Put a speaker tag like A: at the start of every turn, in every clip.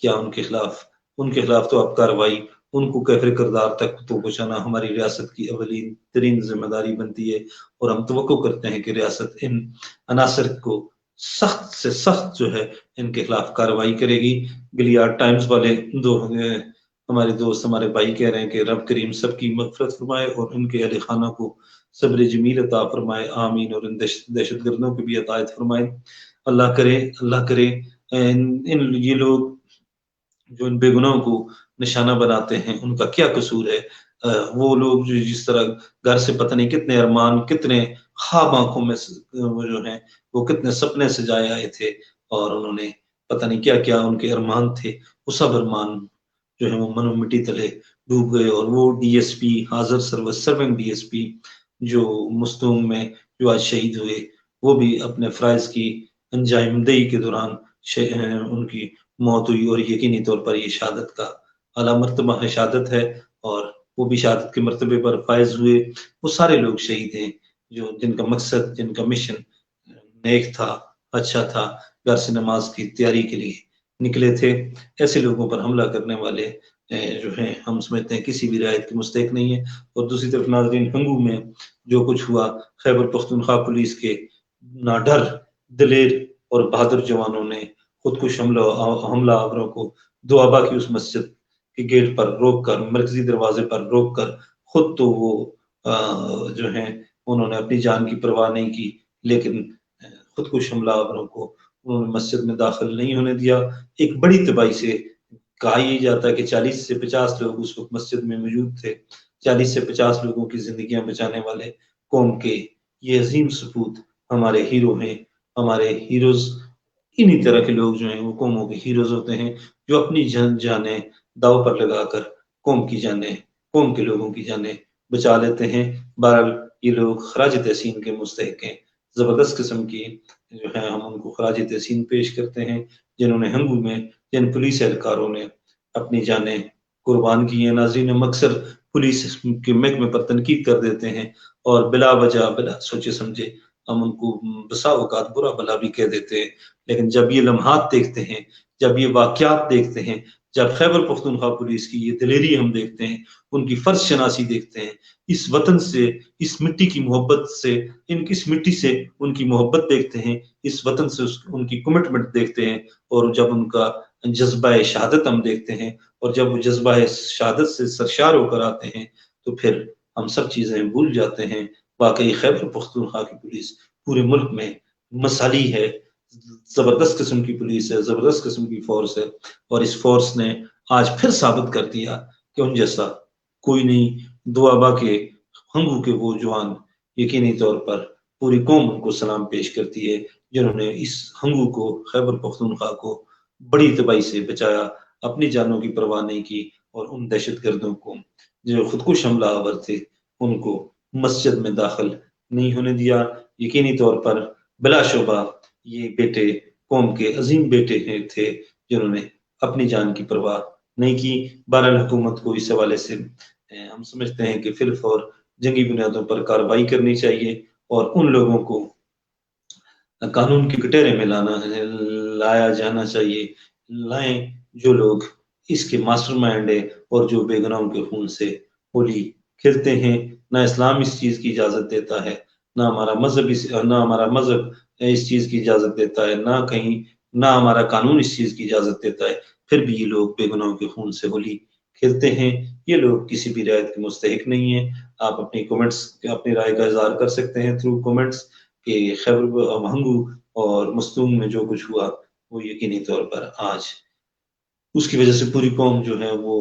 A: کیا ان کے خلاف تو اب کارروائی، ان کو کیفر کردار تک تو پہنچانا ہماری ریاست کی اولین ترین ذمہ داری بنتی ہے، اور ہم توقع کرتے ہیں کہ ریاست ان عناصر کو سخت سے سخت جو ہے ان کے خلاف کارروائی کرے گی۔ گلیاد ٹائمز والے ہمارے دوست، ہمارے بھائی کہہ رہے ہیں کہ رب کریم سب کی مغفرت فرمائے اور ان کے اہل خانہ کو صبر جمیل عطا فرمائے، آمین، اور ان دہشت گردوں کو بھی عطایت فرمائے۔ اللہ کرے یہ لوگ جو ان بے گناہوں کو نشانہ بناتے ہیں ان کا کیا قصور ہے؟ وہ لوگ جو جس طرح گھر سے پتہ نہیں کتنے ارمان، کتنے خواب آنکھوں میں وہ جو ہیں وہ کتنے سپنے سجائے آئے تھے، اور انہوں نے پتہ نہیں کیا کیا ان کے ارمان تھے، وہ سب ارمان جو ہے وہ منو مٹی تلے ڈوب گئے۔ اور وہ ڈی ایس پی، حاضر سرونگ ڈی ایس پی جو مستونگ میں جو آج شہید ہوئے، وہ بھی اپنے فرائض کی انجام دہی کے دوران ان کی موت ہوئی، اور یقینی طور پر یہ شہادت کا اعلیٰ مرتبہ ہے، شہادت ہے، اور وہ بھی شہادت کے مرتبے پر فائز ہوئے۔ وہ سارے لوگ شہید ہیں جو جن کا مقصد، جن کا مشن نیک تھا، اچھا تھا، گھر سے نماز کی تیاری کے لیے نکلے تھے۔ ایسے لوگوں پر حملہ کرنے والے جو ہیں ہم سمجھتے ہیں کسی بھی رعایت کے مستحق نہیں ہے۔ اور دوسری طرف ناظرین، ہنگو میں جو کچھ ہوا، خیبر پختونخوا پولیس کے ناڈر، دلیر اور بہادر جوانوں نے خودکش حملہ آوروں کو دوابہ کی اس مسجد کے گیٹ پر روک کر، مرکزی دروازے پر روک کر، خود تو وہ جو ہیں انہوں نے اپنی جان کی پرواہ نہیں کی، لیکن خودکش حملہ آوروں کو انہوں نے مسجد میں داخل نہیں ہونے دیا۔ ایک بڑی تباہی سے، کہا یہ جاتا ہے کہ 40 سے 50 لوگ اس وقت مسجد میں موجود تھے، 40 سے 50 لوگوں کی زندگیاں بچانے والے قوم کے یہ عظیم سپوت ہمارے ہیرو ہیں۔ ہمارے ہیروز انہی طرح کے لوگ جو ہیں وہ قوموں کے ہیروز ہوتے ہیں، جو اپنی جانیں داؤ پر لگا کر قوم کی جانیں، قوم کے لوگوں کی جانیں بچا لیتے ہیں۔ بہرحال یہ لوگ خراج تحسین کے مستحق ہیں، زبردست قسم کی جو ہے ہم ان کو خراج تحسین پیش کرتے ہیں، جنہوں نے ہنگو میں جن پولیس اہلکاروں نے اپنی جانیں قربان کی ہیں۔ ناظرین، ہم اکثر پولیس کے محکمے پر تنقید کر دیتے ہیں، اور بلا وجہ، بلا سوچے سمجھے ہم ان کو بسا اوقات برا بلا بھی کہہ دیتے ہیں، لیکن جب یہ لمحات دیکھتے ہیں، جب یہ واقعات دیکھتے ہیں، جب خیبر پختونخوا پولیس کی یہ دلیری ہم دیکھتے ہیں، ان کی فرض شناسی دیکھتے ہیں، اس وطن سے، اس مٹی کی محبت سے، اس مٹی سے ان کی محبت دیکھتے ہیں، اس وطن سے ان کی کمٹمنٹ دیکھتے ہیں، اور جب ان کا جذبہ شہادت ہم دیکھتے ہیں، اور جب وہ جذبہ شہادت سے سرشار ہو کر آتے ہیں، تو پھر ہم سب چیزیں بھول جاتے ہیں۔ واقعی خیبر پختونخوا کی پولیس پورے ملک میں مثالی ہے، زبردست قسم کی پولیس ہے، زبردست قسم کی فورس ہے، اور اس فورس نے آج پھر ثابت کر دیا کہ ان جیسا کوئی نہیں۔ دوابہ کے ہنگو کے وہ جوان، یقینی طور پر پوری قوم ان کو سلام پیش کرتی ہے، جنہوں نے اس ہنگو کو، خیبر پختونخوا کو بڑی تباہی سے بچایا، اپنی جانوں کی پرواہ نہیں کی، اور ان دہشت گردوں کو جو خودکش حملہ آور تھے ان کو مسجد میں داخل نہیں ہونے دیا۔ یقینی طور پر بلا شبہ یہ بیٹے قوم کے عظیم بیٹے تھے، جنہوں نے اپنی جان کی پرواہ نہیں کی۔ بہرحال حکومت کو اس حوالے سے ہم سمجھتے ہیں کہ فی الفور جنگی بنیادوں پر کارروائی کرنی چاہیے، اور ان لوگوں کو قانون کے کٹہرے میں لایا جانا چاہیے، لائیں جو لوگ اس کے ماسٹر مائنڈ ہے، اور جو بے گناہوں کے خون سے ہولی کھیلتے ہیں۔ نہ اسلام اس چیز کی اجازت دیتا ہے، نہ ہمارا مذہب اس چیز کی اجازت دیتا ہے، نہ ہمارا قانون اس چیز کی اجازت دیتا ہے، پھر بھی یہ لوگ بے گناہوں کے خون سے ہولی کھیلتے ہیں۔ یہ لوگ کسی بھی رعایت کے مستحق نہیں ہیں۔ آپ اپنی کمنٹس، اپنی رائے کا اظہار کر سکتے ہیں تھرو کمنٹس کہ خیبر ہنگو اور مستونگ میں جو کچھ ہوا وہ یقینی طور پر آج اس کی وجہ سے پوری قوم جو ہے وہ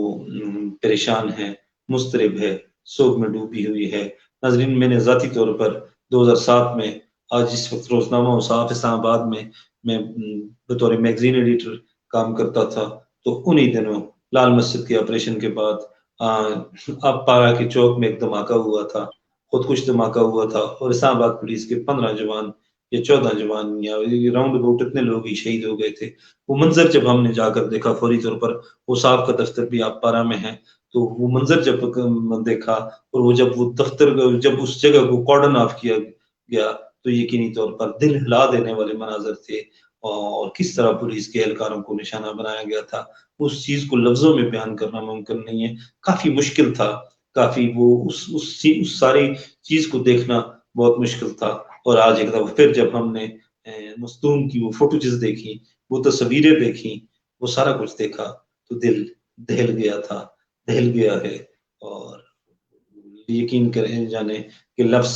A: پریشان ہے، مضطرب ہے، سوگ میں ڈوبی ہوئی ہے۔ ناظرین، میں نے ذاتی طور پر 2007 میں، آج اس وقت روزنامہ وصاف اسلام آباد میں بطور میگزین ایڈیٹر کام کرتا تھا، تو انہی دنوں لال مسجد کے آپریشن کے بعد اب پارا کے چوک میں ایک دھماکہ ہوا تھا، خودکش دھماکہ ہوا تھا، اور اسلام آباد پولیس کے 15 جوان یا 14 جوان یا راؤنڈ اباؤٹ اتنے لوگ ہی شہید ہو گئے تھے۔ وہ منظر جب ہم نے جا کر دیکھا، فوری طور پر اوصاف کا دفتر بھی آپ پارا میں ہے، تو وہ منظر جب دیکھا، اور وہ جب وہ دفتر، جب اس جگہ کو کارڈن آف کیا گیا، تو یقینی طور پر دل ہلا دینے والے مناظر تھے۔ اور کس طرح پولیس کے اہلکاروں کو نشانہ بنایا گیا تھا، اس چیز کو لفظوں میں بیان کرنا ممکن نہیں ہے، کافی مشکل تھا، کافی وہ اس ساری چیز کو دیکھنا بہت مشکل تھا۔ اور آج ایک دفعہ پھر جب ہم نے مصدوم کی وہ فوٹوجز دیکھی، وہ تصویریں دیکھی، وہ سارا کچھ دیکھا تو دل دہل گیا تھا، دہل گیا ہے۔ اور یقین کریں جانے کہ لفظ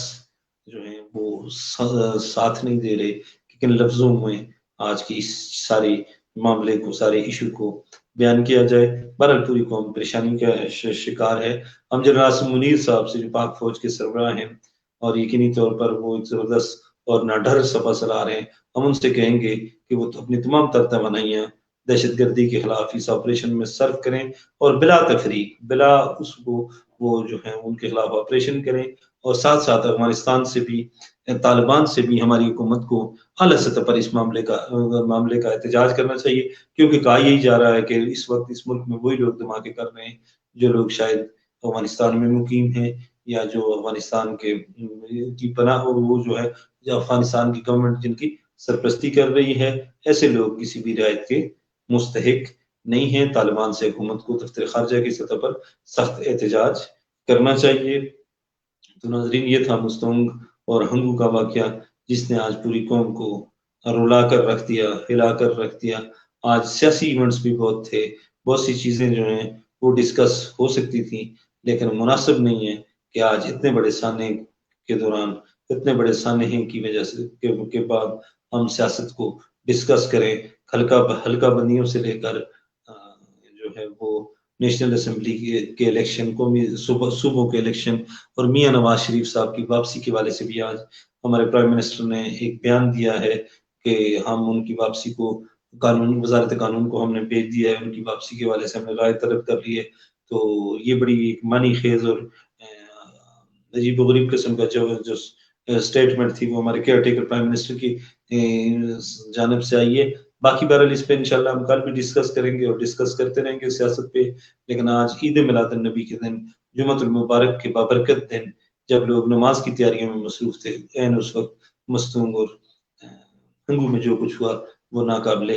A: جو ہیں وہ ساتھ نہیں دے رہے کہ کن لفظوں میں آج کی اس سارے معاملے کو، سارے ایشو کو بیان کیا جائے۔ بہرحال پوری قوم پریشانی کا شکار ہے۔ ہم جنرل عاصم منیر صاحب سے جو پاک فوج کے سربراہ ہیں اور یقینی طور پر وہ ایک زبردست اور نہ ڈر سپا سالار ہیں، ہم ان سے کہیں گے کہ وہ اپنی تمام تر توانائیاں دہشت گردی کے خلاف اس آپریشن میں صرف کریں اور بلا تفریق، بلا اس کو وہ جو ہیں ان کے خلاف آپریشن کریں، اور ساتھ ساتھ افغانستان سے بھی، طالبان سے بھی ہماری حکومت کو اعلیٰ سطح پر اس معاملے کا احتجاج کرنا چاہیے، کیونکہ کہا یہی جا رہا ہے کہ اس وقت اس ملک میں وہی لوگ دھماکے کر رہے ہیں جو لوگ شاید افغانستان میں مقیم ہیں، یا جو افغانستان کے کی پناہ وہ جو ہے، جو افغانستان کی گورنمنٹ جن کی سرپرستی کر رہی ہے، ایسے لوگ کسی بھی رعایت کے مستحق نہیں ہیں۔ طالبان سے حکومت کو دفتر خارجہ کی سطح پر سخت احتجاج کرنا چاہیے۔ تو ناظرین، یہ تھا مستونگ اور ہنگو کا واقعہ جس نے آج پوری قوم کو رلا کر رکھ دیا، ہلا کر رکھ دیا۔ آج سیاسی ایونٹس بھی بہت تھے، بہت سی چیزیں جو ہیں وہ ڈسکس ہو سکتی تھیں، لیکن مناسب نہیں ہے کہ آج اتنے بڑے سانحے کے دوران، اتنے بڑے سانحے کی وجہ سے کے بعد ہم سیاست کو ڈسکس کریں، ہلکا بندیوں سے لے کر جو ہے وہ نیشنل اسمبلی کے الیکشن، قومی صوبوں کے الیکشن، اور میاں نواز شریف صاحب کی واپسی کے حوالے سے بھی آج ہمارے پرائم منسٹر نے ایک بیان دیا ہے کہ ہم ان کی واپسی کو وزارت قانون کو ہم نے بھیج دیا ہے، ان کی واپسی کے حوالے سے ہم نے رائے طلب کر لی ہے۔ تو یہ بڑی ایک معنی خیز اور عجیب و غریب قسم کا جو اسٹیٹمنٹ تھی وہ ہمارے کیئر ٹیکر پرائم منسٹر کی جانب سے آئی ہے۔ باقی بہرحال اس پہ انشاءاللہ ہم کل بھی ڈسکس کریں گے اور ڈسکس کرتے رہیں گے سیاست پہ، لیکن آج عید میلاد النبی کے دن، جمعۃ المبارک کے بابرکت دن، جب لوگ نماز کی تیاریوں میں مصروف تھے، اس وقت مستونگ اور ہنگو میں جو کچھ ہوا وہ ناقابل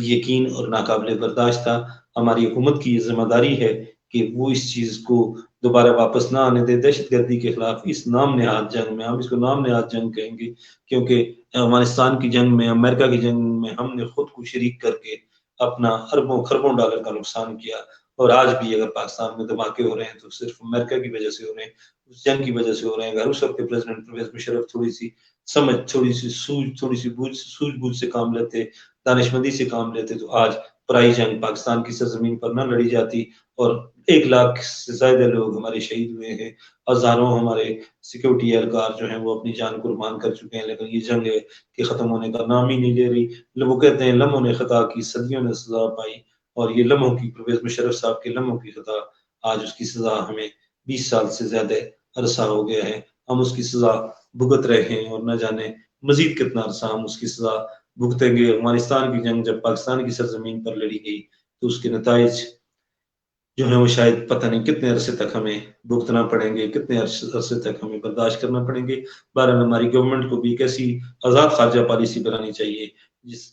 A: یقین اور ناقابل برداشت تھا۔ ہماری حکومت کی یہ ذمہ داری ہے کہ وہ اس چیز کو دوبارہ واپس نہ آنے دے۔ دہشت گردی کے خلاف اس نام نہاد جنگ میں، ہم اس کو نام نہاد جنگ کہیں گے، کیونکہ افغانستان کی جنگ میں، امریکہ کی جنگ میں ہم نے خود کو شریک کر کے اپنا اربوں خربوں ڈالر کا نقصان کیا، اور آج بھی اگر پاکستان میں دھماکے ہو رہے ہیں تو صرف امریکہ کی وجہ سے ہو رہے ہیں، اس جنگ کی وجہ سے ہو رہے ہیں۔ اگر اس وقت کے پریزیڈنٹ پرویز مشرف تھوڑی سی سمجھ، تھوڑی سی سوجھ بوجھ سے کام لیتے، دانش مندی سے کام لیتے، تو آج پرائی جنگ پاکستان کی سرزمین پر نہ لڑی جاتی، اور 1 لاکھ سے زیادہ لوگ ہمارے شہید ہوئے ہیں، ہزاروں ہمارے سیکورٹی اہلکار جو ہیں وہ اپنی جان قربان کر چکے ہیں، لیکن یہ جنگ ہے کہ ختم ہونے کا نام ہی نہیں لے رہی۔ وہ کہتے ہیں لمحوں نے خطا کی، صدیوں نے سزا پائی، اور یہ لمحوں کی، پرویز مشرف صاحب کے لمحوں کی خطا، آج اس کی سزا ہمیں 20 سال سے زیادہ عرصہ ہو گیا ہے، ہم اس کی سزا بھگت رہے ہیں، اور نہ جانے مزید کتنا عرصہ ہم اس کی سزا بھگتیں گے۔ افغانستان کی جنگ جب پاکستان کی سرزمین پر لڑی گئی تو اس کے نتائج جو ہیں وہ شاید پتہ نہیں کتنے عرصے تک ہمیں بھگتنا پڑیں گے، کتنے عرصے تک ہمیں برداشت کرنا پڑیں گے۔ بہرحال ہماری گورنمنٹ کو بھی ایک ایسی آزاد خارجہ پالیسی بنانی چاہیے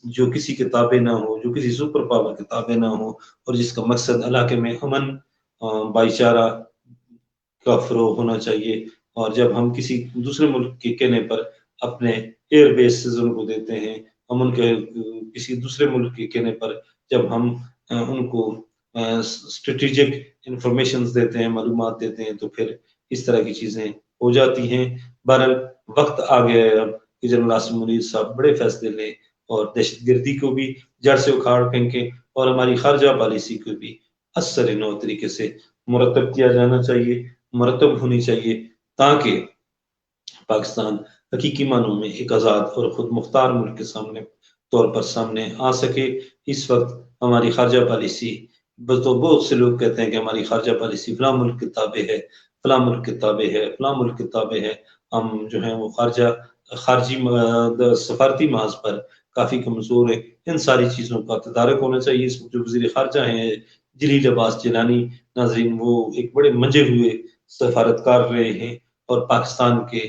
A: جو کسی کے تابع نہ ہو، جو کسی سپر پاور کے تابع نہ ہو، اور جس کا مقصد علاقے میں امن، بھائی چارہ کا فروغ ہونا چاہیے۔ اور جب ہم کسی دوسرے ملک کے کہنے پر اپنے ایئر بیسز ان کو دیتے ہیں، ہم ان کے کسی دوسرے ملک کے کہنے پر جب ہم ان کو اسٹریٹجک انفارمیشنز دیتے ہیں، معلومات دیتے ہیں، تو پھر اس طرح کی چیزیں ہو جاتی ہیں۔ بہرحال وقت آ گیا ہے اب کہ جنرل عاصم منیر صاحب بڑے فیصلے لیں اور دہشت گردی کو بھی جڑ سے اکھاڑ پھینکیں، اور ہماری خارجہ پالیسی کو بھی اثر نو طریقے سے مرتب کیا جانا چاہیے، مرتب ہونی چاہیے، تاکہ پاکستان حقیقی معنوں میں ایک آزاد اور خود مختار ملک کے طور پر سامنے آ سکے۔ اس وقت ہماری خارجہ پالیسی، تو بہت سے لوگ کہتے ہیں کہ ہماری خارجہ پالیسی فلاں ملک کے تابع ہے، فلاں ملک کے تابع ہے، فلاں ملک کے تابع ہے۔ ہم جو ہیں وہ خارجی سفارتی محاذ پر کافی کمزور ہیں۔ ان ساری چیزوں کا تدارک ہونا چاہیے۔ اس وقت جو وزیر خارجہ ہیں جلیل عباس جیلانی، ناظرین، وہ ایک بڑے منجے ہوئے سفارتکار رہے ہیں اور پاکستان کے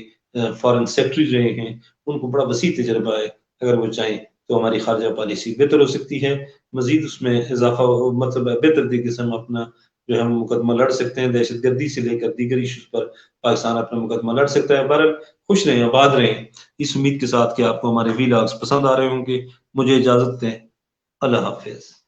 A: فارن سیکرٹری رہے ہیں، ان کو بڑا وسیع تجربہ ہے۔ اگر وہ چاہیں تو ہماری خارجہ پالیسی بہتر ہو سکتی ہے، مزید اس میں اضافہ مطلب بہتر طریقے سے ہم اپنا جو ہے ہم مقدمہ لڑ سکتے ہیں، دہشت گردی سے لے کر دیگر ایشوز پر پاکستان اپنا مقدمہ لڑ سکتا ہے۔ بہرحال خوش رہیں، آباد رہیں، اس امید کے ساتھ کہ آپ کو ہمارے ویلاگز پسند آ رہے ہوں گے۔ مجھے اجازت دیں، اللہ حافظ۔